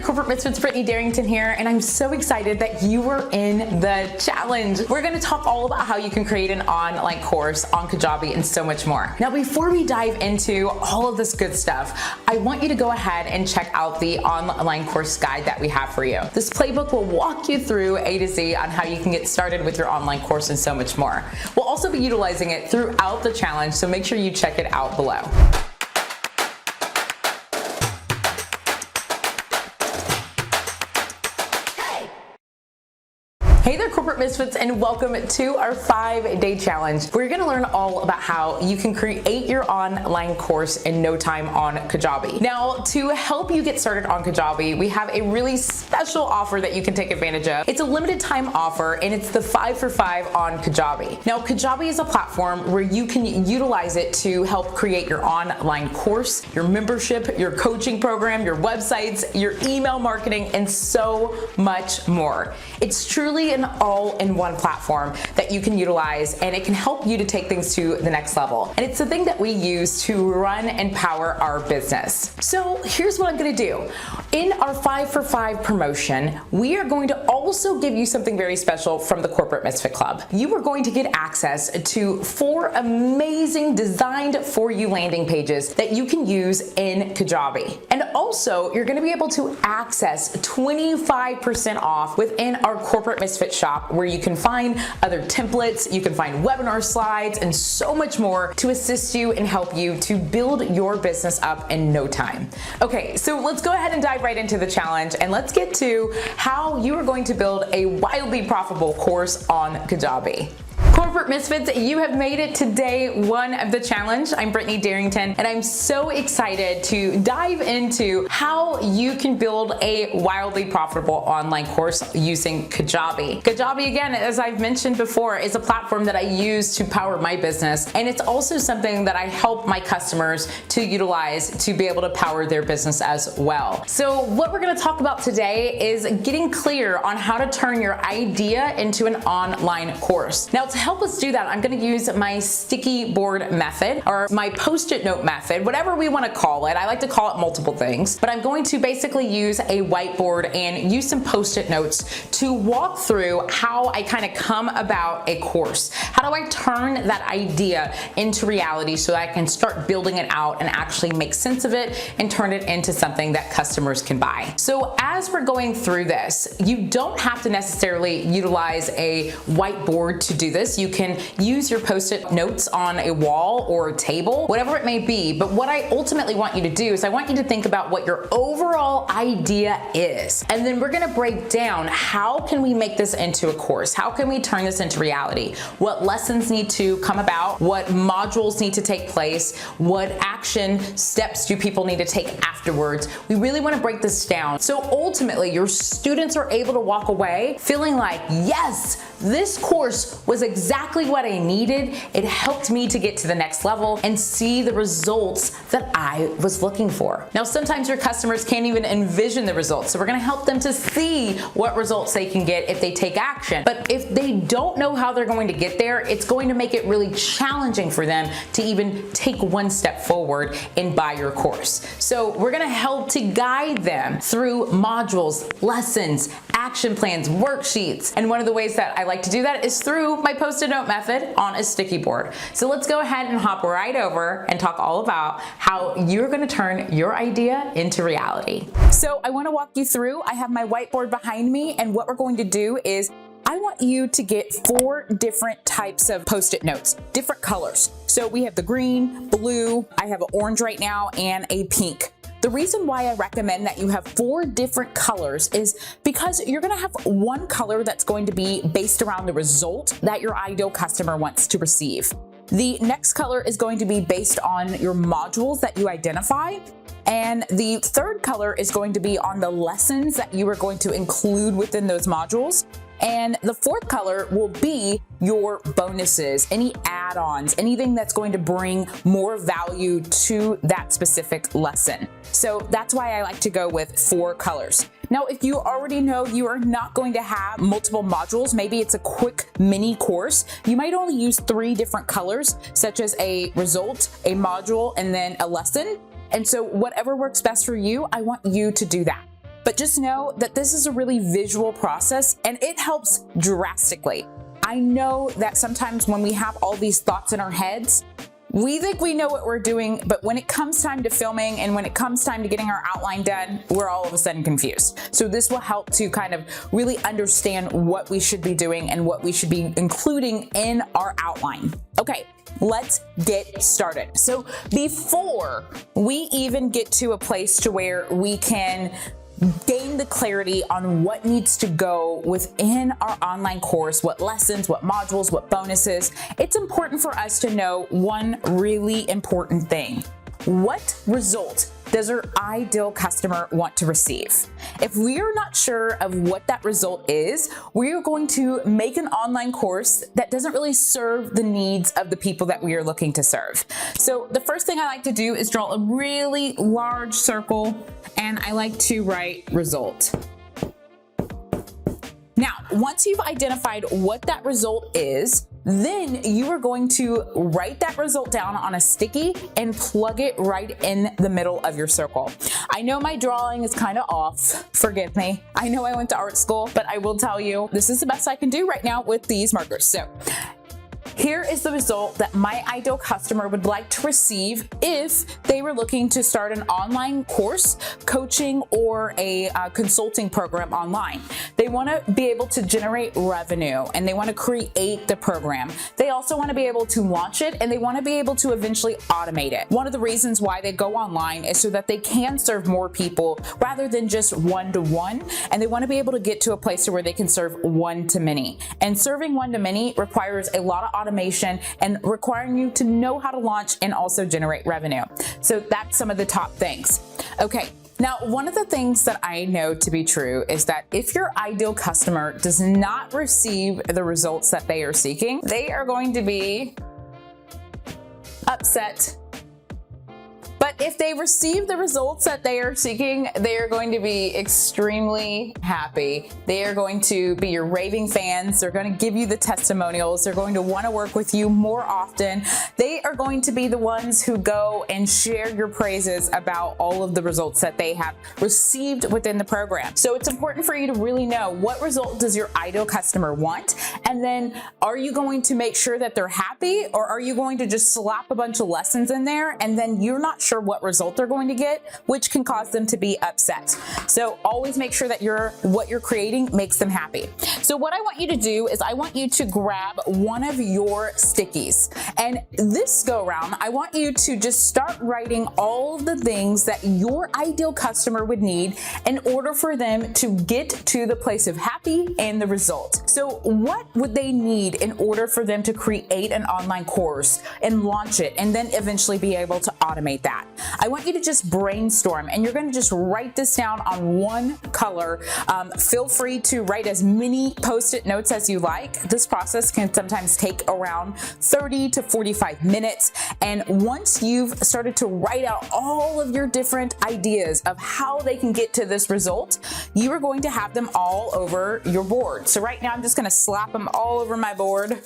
Corporate Misfits, Brittany Darrington here, and I'm so excited that you were in the challenge. We're gonna talk all about how you can create an online course on Kajabi and so much more. Now, before we dive into all of this good stuff, I want you to go ahead and check out the online course guide that we have for you. This playbook will walk you through A to Z on how you can get started with your online course and so much more. We'll also be utilizing it throughout the challenge, so make sure you check it out below. Hey there, Corporate Misfits, and welcome to our 5-day challenge. We're gonna learn all about how you can create your online course in no time on Kajabi. Now, to help you get started on Kajabi, we have a really special offer that you can take advantage of. It's a limited time offer, and it's the 5 for 5 on Kajabi. Now, Kajabi is a platform where you can utilize it to help create your online course, your membership, your coaching program, your websites, your email marketing, and so much more. It's truly an all-in-one platform that you can utilize, and it can help you to take things to the next level. And it's the thing that we use to run and power our business. So here's what I'm gonna do. In our 5 for 5 promotion, we are going to also give you something very special from the Corporate Misfit Club. You are going to get access to 4 amazing designed for you landing pages that you can use in Kajabi. And also, you're gonna be able to access 25% off within our Corporate Misfit shop, where you can find other templates, you can find webinar slides, and so much more to assist you and help you to build your business up in no time. Okay, so let's go ahead and dive right into the challenge, and let's get to how you are going to build a wildly profitable course on Kajabi. Corporate Misfits, you have made it to day 1 of the challenge. I'm Brittany Darrington, and I'm so excited to dive into how you can build a wildly profitable online course using Kajabi. Kajabi, again, as I've mentioned before, is a platform that I use to power my business, and it's also something that I help my customers to utilize to be able to power their business as well. So what we're gonna talk about today is getting clear on how to turn your idea into an online course. Now, to help us do that, I'm going to use my sticky board method, or my post-it note method, whatever we want to call it. I like to call it multiple things, but I'm going to basically use a whiteboard and use some post-it notes to walk through how I kind of come about a course. How do I turn that idea into reality so that I can start building it out and actually make sense of it and turn it into something that customers can buy? So as we're going through this, you don't have to necessarily utilize a whiteboard to do this. You can use your post-it notes on a wall or a table, whatever it may be. But what I ultimately want you to do is I want you to think about what your overall idea is. And then we're gonna break down, how can we make this into a course? How can we turn this into reality? What lessons need to come about? What modules need to take place? What action steps do people need to take afterwards? We really wanna break this down, so ultimately your students are able to walk away feeling like, yes, this course was exactly what I needed. It helped me to get to the next level and see the results that I was looking for. Now, sometimes your customers can't even envision the results, so we're gonna help them to see what results they can get if they take action. But if they don't know how they're going to get there, it's going to make it really challenging for them to even take one step forward and buy your course. So we're gonna help to guide them through modules, lessons, action plans, worksheets. And one of the ways that I like to do that is through my post-it note method on a sticky board. So let's go ahead and hop right over and talk all about how you're gonna turn your idea into reality. So I wanna walk you through, I have my whiteboard behind me, and what we're going to do is I want you to get 4 different types of post-it notes, different colors. So we have the green, blue, I have an orange right now, and a pink. The reason why I recommend that you have 4 different colors is because you're gonna have one color that's going to be based around the result that your ideal customer wants to receive. The next color is going to be based on your modules that you identify. And the third color is going to be on the lessons that you are going to include within those modules. And the fourth color will be your bonuses, any add-ons, anything that's going to bring more value to that specific lesson. So that's why I like to go with 4 colors. Now, if you already know you are not going to have multiple modules, maybe it's a quick mini course, you might only use 3 different colors, such as a result, a module, and then a lesson. And so whatever works best for you, I want you to do that. but just know that this is a really visual process and it helps drastically. I know that sometimes when we have all these thoughts in our heads, we think we know what we're doing, but when it comes time to filming and when it comes time to getting our outline done, we're all of a sudden confused. So this will help to kind of really understand what we should be doing and what we should be including in our outline. Okay, let's get started. So before we even get to a place to where we can gain the clarity on what needs to go within our online course, what lessons, what modules, what bonuses, it's important for us to know one really important thing. What result does our ideal customer want to receive? If we are not sure of what that result is, we are going to make an online course that doesn't really serve the needs of the people that we are looking to serve. So the first thing I like to do is draw a really large circle, and I like to write result. Now, once you've identified what that result is, then you are going to write that result down on a sticky and plug it right in the middle of your circle. I know my drawing is kind of off, forgive me. I know I went to art school, but I will tell you, this is the best I can do right now with these markers. So here is the result that my ideal customer would like to receive if they were looking to start an online course, coaching, or a consulting program online. They want to be able to generate revenue and they want to create the program. They also want to be able to launch it and they want to be able to eventually automate it. One of the reasons why they go online is so that they can serve more people rather than just one-to-one, and they want to be able to get to a place where they can serve one-to-many. And serving one-to-many requires a lot of automation and requiring you to know how to launch and also generate revenue. So that's some of the top things. Okay. Now, one of the things that I know to be true is that if your ideal customer does not receive the results that they are seeking, they are going to be upset. But if they receive the results that they are seeking, they are going to be extremely happy. They are going to be your raving fans. They're going to give you the testimonials. They're going to want to work with you more often. They are going to be the ones who go and share your praises about all of the results that they have received within the program. So it's important for you to really know what result does your ideal customer want, and then are you going to make sure that they're happy, or are you going to just slap a bunch of lessons in there and then you're not sure what result they're going to get, which can cause them to be upset. So always make sure that what you're creating makes them happy. So what I want you to do is I want you to grab one of your stickies, and this go around, I want you to just start writing all the things that your ideal customer would need in order for them to get to the place of happy and the result. So what would they need in order for them to create an online course and launch it and then eventually be able to automate that? I want you to just brainstorm, and you're going to just write this down on one color. Feel free to write as many post-it notes as you like. This process can sometimes take around 30 to 45 minutes. And once you've started to write out all of your different ideas of how they can get to this result, you are going to have them all over your board. So right now I'm just going to slap them all over my board.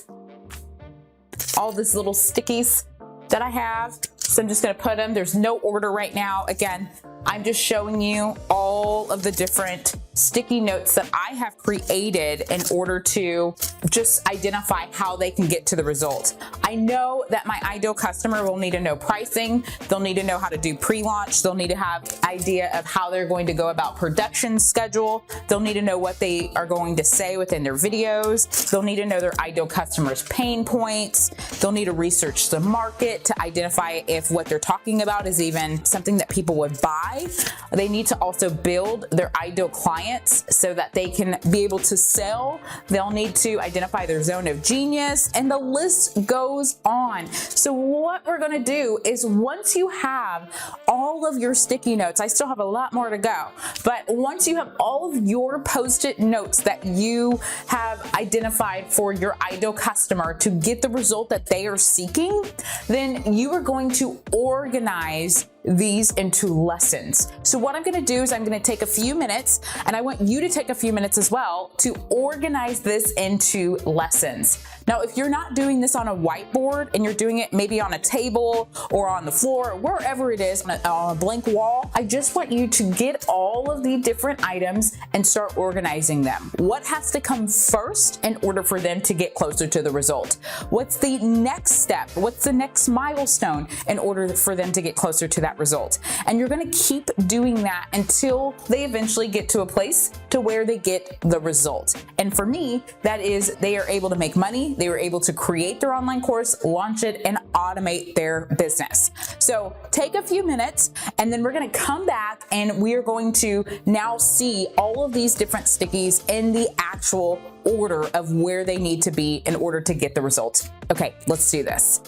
All these little stickies that I have. So I'm just going to put them, there's no order right now. Again, I'm just showing you all of the different sticky notes that I have created in order to just identify how they can get to the result. I know that my ideal customer will need to know pricing. They'll need to know how to do pre-launch. They'll need to have an idea of how they're going to go about production schedule. They'll need to know what they are going to say within their videos. They'll need to know their ideal customer's pain points. They'll need to research the market to identify if what they're talking about is even something that people would buy. They need to also build their ideal clients so that they can be able to sell. They'll need to identify their zone of genius, and the list goes on. So what we're going to do is, once you have all of your sticky notes, I still have a lot more to go, but once you have all of your post-it notes that you have identified for your ideal customer to get the result that they are seeking, then you are going to organize these into lessons. So what I'm gonna do is I'm gonna take a few minutes, and I want you to take a few minutes as well to organize this into lessons. Now, if you're not doing this on a whiteboard and you're doing it maybe on a table or on the floor, or wherever it is, on a blank wall, I just want you to get all of the different items and start organizing them. What has to come first in order for them to get closer to the result? What's the next step? What's the next milestone in order for them to get closer to that result? And you're gonna keep doing that until they eventually get to a place to where they get the result. And for me, that is they are able to make money, they were able to create their online course, launch it, and automate their business. So take a few minutes, and then we're gonna come back and we are going to now see all of these different stickies in the actual order of where they need to be in order to get the result. Okay, let's do this.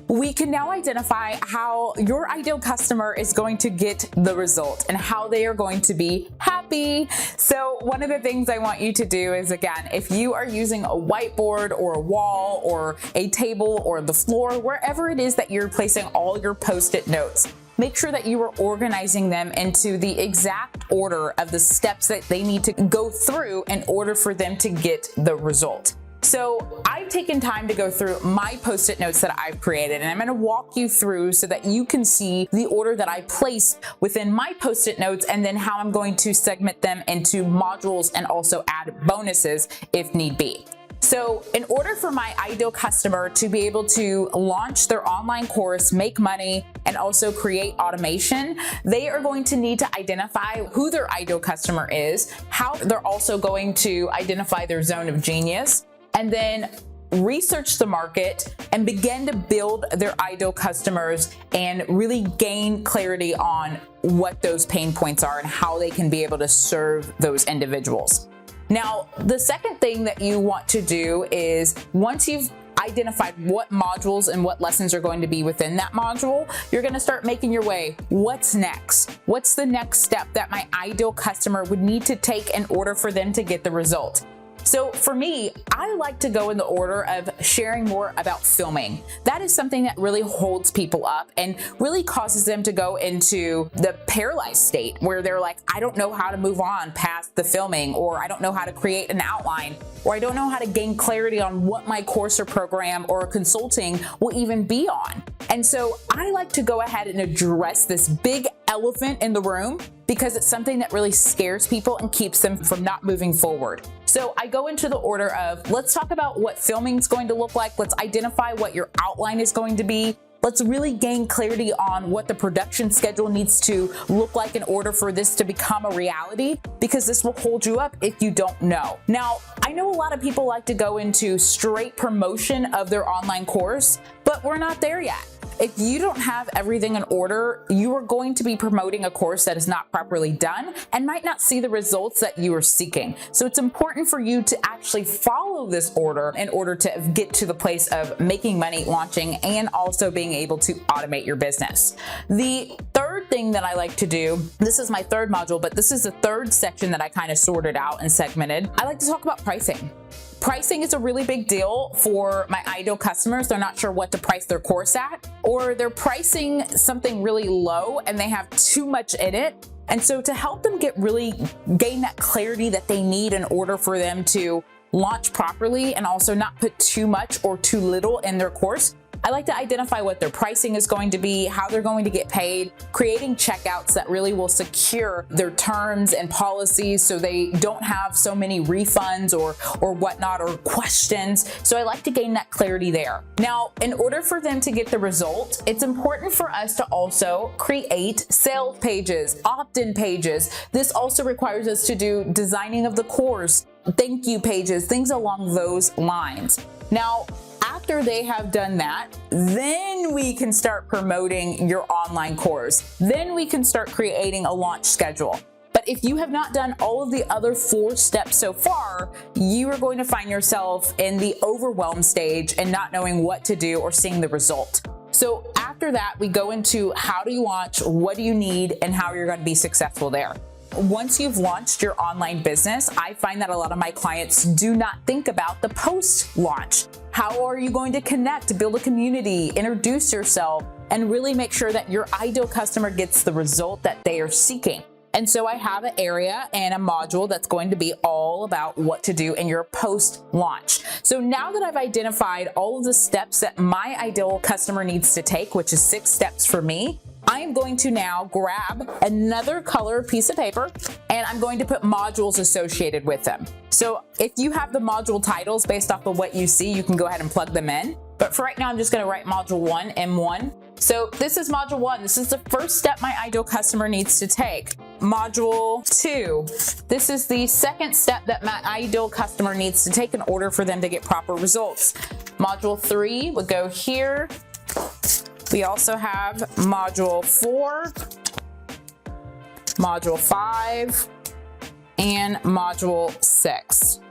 We can now identify how your ideal customer is going to get the result and how they are going to be happy. So one of the things I want you to do is, again, if you are using a whiteboard or a wall or a table or the floor, wherever it is that you're placing all your Post-it notes, make sure that you are organizing them into the exact order of the steps that they need to go through in order for them to get the result. So I've taken time to go through my Post-it notes that I've created, and I'm going to walk you through so that you can see the order that I place within my Post-it notes, and then how I'm going to segment them into modules and also add bonuses if need be. So in order for my ideal customer to be able to launch their online course, make money, and also create automation, they are going to need to identify who their ideal customer is, how they're also going to identify their zone of genius, and then research the market and begin to build their ideal customers and really gain clarity on what those pain points are and how they can be able to serve those individuals. Now, the second thing that you want to do is, once you've identified what modules and what lessons are going to be within that module, you're going to start making your way. What's next? What's the next step that my ideal customer would need to take in order for them to get the result? So for me, I like to go in the order of sharing more about filming. That is something that really holds people up and really causes them to go into the paralyzed state where they're like, I don't know how to move on past the filming, or I don't know how to create an outline, or I don't know how to gain clarity on what my course or program or consulting will even be on. And so I like to go ahead and address this big elephant in the room because it's something that really scares people and keeps them from not moving forward. So I go into the order of, let's talk about what filming is going to look like. Let's identify what your outline is going to be. Let's really gain clarity on what the production schedule needs to look like in order for this to become a reality, because this will hold you up if you don't know. Now, I know a lot of people like to go into straight promotion of their online course, but we're not there yet. If you don't have everything in order, you are going to be promoting a course that is not properly done and might not see the results that you are seeking. So it's important for you to actually follow this order in order to get to the place of making money, launching, and also being able to automate your business. The third thing that I like to do, this is my third module, but this is the third section that I kind of sorted out and segmented. I like to talk about pricing. Pricing is a really big deal for my ideal customers. They're not sure what to price their course at, or they're pricing something really low and they have too much in it. And so to help them gain that clarity that they need in order for them to launch properly and also not put too much or too little in their course, I like to identify what their pricing is going to be, how they're going to get paid, creating checkouts that really will secure their terms and policies so they don't have so many refunds or whatnot, or questions. So I like to gain that clarity there. Now, in order for them to get the result, it's important for us to also create sales pages, opt-in pages. This also requires us to do designing of the course, thank you pages, things along those lines. Now, after they have done that, then we can start promoting your online course. Then we can start creating a launch schedule. But if you have not done all of the other 4 steps so far, you are going to find yourself in the overwhelm stage and not knowing what to do or seeing the result. So after that, we go into how do you launch, what do you need, and how you're going to be successful there. Once you've launched your online business, I find that a lot of my clients do not think about the post-launch. How are you going to connect, build a community, introduce yourself, and really make sure that your ideal customer gets the result that they are seeking? And so I have an area and a module that's going to be all about what to do in your post-launch. So now that I've identified all of the steps that my ideal customer needs to take, which is 6 steps for me, I am going to now grab another color piece of paper and I'm going to put modules associated with them. So if you have the module titles based off of what you see, you can go ahead and plug them in. But for right now, I'm just gonna write module 1, M1. So this is module 1. This is the first step my ideal customer needs to take. Module 2. This is the second step that my ideal customer needs to take in order for them to get proper results. Module 3 would go here. We also have module 4, module 5, and module 6.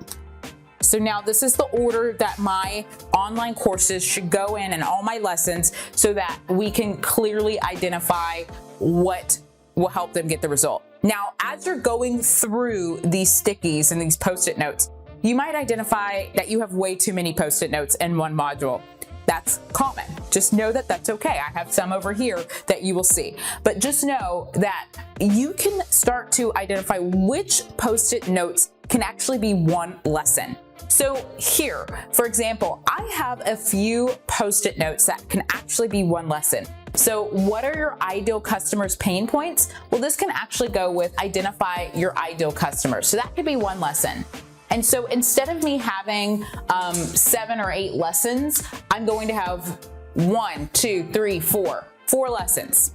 So now this is the order that my online courses should go in and all my lessons so that we can clearly identify what will help them get the result. Now, as you're going through these stickies and these Post-it notes, you might identify that you have way too many Post-it notes in one module. That's common. Just know that that's okay. I have some over here that you will see. But just know that you can start to identify which Post-it notes can actually be one lesson. So here, for example, I have a few Post-it notes that can actually be one lesson. So what are your ideal customers' pain points? Well, this can actually go with identify your ideal customers. So that could be one lesson. And so instead of me having 7 or 8 lessons, I'm going to have 1, 2, 3, 4 lessons.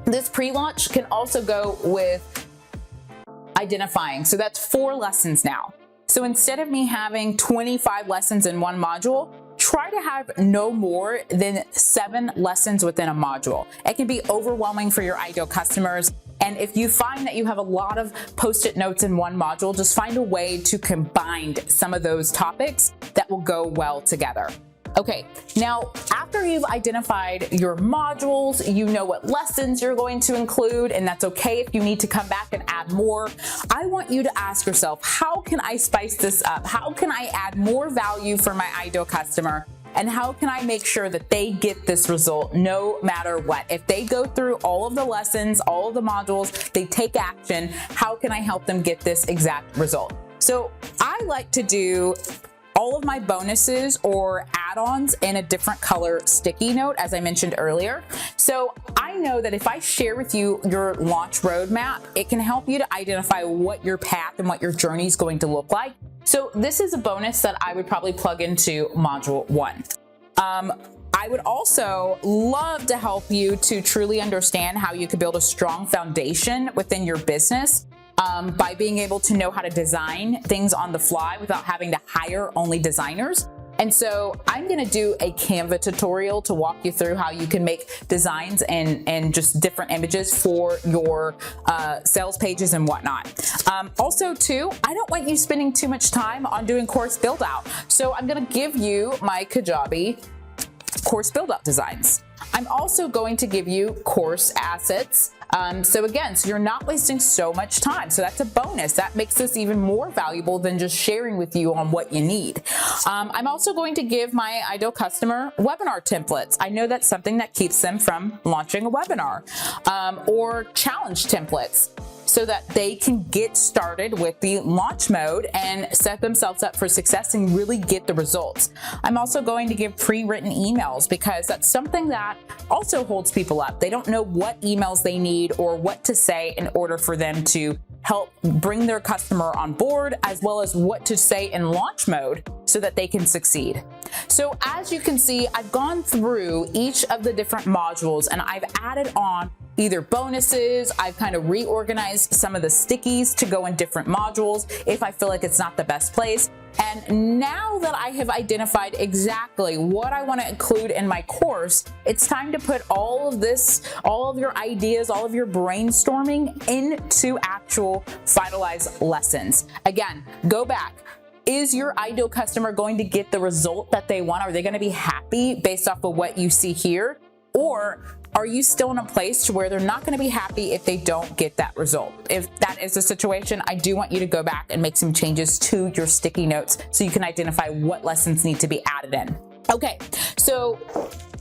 This pre-launch can also go with identifying. So that's 4 lessons now. So instead of me having 25 lessons in one module, try to have no more than 7 lessons within a module. It can be overwhelming for your ideal customers. And if you find that you have a lot of Post-it notes in one module, just find a way to combine some of those topics that will go well together. Okay, now after you've identified your modules, you know what lessons you're going to include, and that's okay if you need to come back and add more. I want you to ask yourself, how can I spice this up? How can I add more value for my ideal customer? And how can I make sure that they get this result no matter what? If they go through all of the lessons, all of the modules, they take action, how can I help them get this exact result? So I like to do all of my bonuses or add-ons in a different color sticky note, as I mentioned earlier. So I know that if I share with you your launch roadmap, it can help you to identify what your path and what your journey is going to look like. So this is a bonus that I would probably plug into module 1. I would also love to help you to truly understand how you could build a strong foundation within your business by being able to know how to design things on the fly without having to hire only designers. And so I'm gonna do a Canva tutorial to walk you through how you can make designs and just different images for your sales pages and whatnot. Also too, I don't want you spending too much time on doing course build out. So I'm gonna give you my Kajabi course build out designs. I'm also going to give you course assets. So you're not wasting so much time. So that's a bonus. That makes this even more valuable than just sharing with you on what you need. I'm also going to give my ideal customer webinar templates. I know that's something that keeps them from launching a webinar, or challenge templates, so that they can get started with the launch mode and set themselves up for success and really get the results. I'm also going to give pre-written emails because that's something that also holds people up. They don't know what emails they need or what to say in order for them to help bring their customer on board, as well as what to say in launch mode so that they can succeed. So as you can see, I've gone through each of the different modules and I've added on either bonuses. I've kind of reorganized some of the stickies to go in different modules if I feel like it's not the best place. And now that I have identified exactly what I want to include in my course, it's time to put all of this, all of your ideas, all of your brainstorming into actual finalized lessons. Again, go back. Is your ideal customer going to get the result that they want? Are they going to be happy based off of what you see here? Or are you still in a place to where they're not going to be happy if they don't get that result? If that is the situation, I do want you to go back and make some changes to your sticky notes so you can identify what lessons need to be added in. Okay, so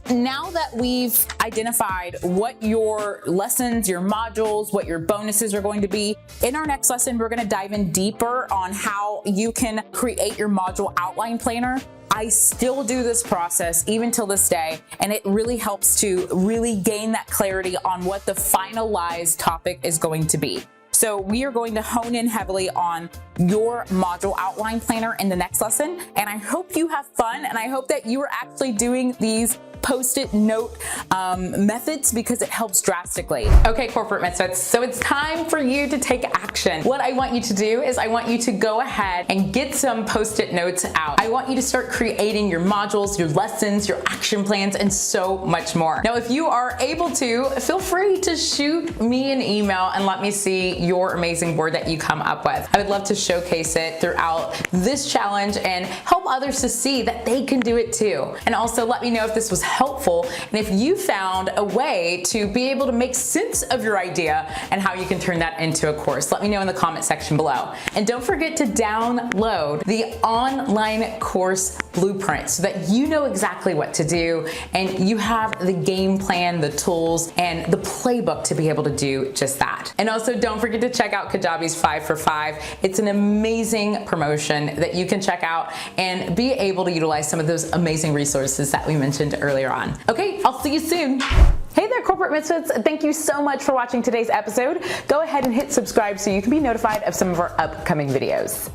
now that we've identified what your lessons, your modules, what your bonuses are going to be, in our next lesson, we're going to dive in deeper on how you can create your module outline planner. I still do this process even till this day, and it really helps to really gain that clarity on what the finalized topic is going to be. So we are going to hone in heavily on your module outline planner in the next lesson, and I hope you have fun, and I hope that you are actually doing these Post-it note methods because it helps drastically. Okay, corporate misfits, so it's time for you to take action. What I want you to do is I want you to go ahead and get some Post-it notes out. I want you to start creating your modules, your lessons, your action plans, and so much more. Now, if you are able to, feel free to shoot me an email and let me see your amazing board that you come up with. I would love to showcase it throughout this challenge and help others to see that they can do it too. And also let me know if this was helpful and if you found a way to be able to make sense of your idea and how you can turn that into a course. Let me know in the comment section below. And don't forget to download the online course blueprint so that you know exactly what to do and you have the game plan, the tools, and the playbook to be able to do just that. And also don't forget to check out Kajabi's 5 for 5. It's an amazing promotion that you can check out and be able to utilize some of those amazing resources that we mentioned earlier on. Okay, I'll see you soon. Hey there, corporate misfits. Thank you so much for watching today's episode. Go ahead and hit subscribe so you can be notified of some of our upcoming videos.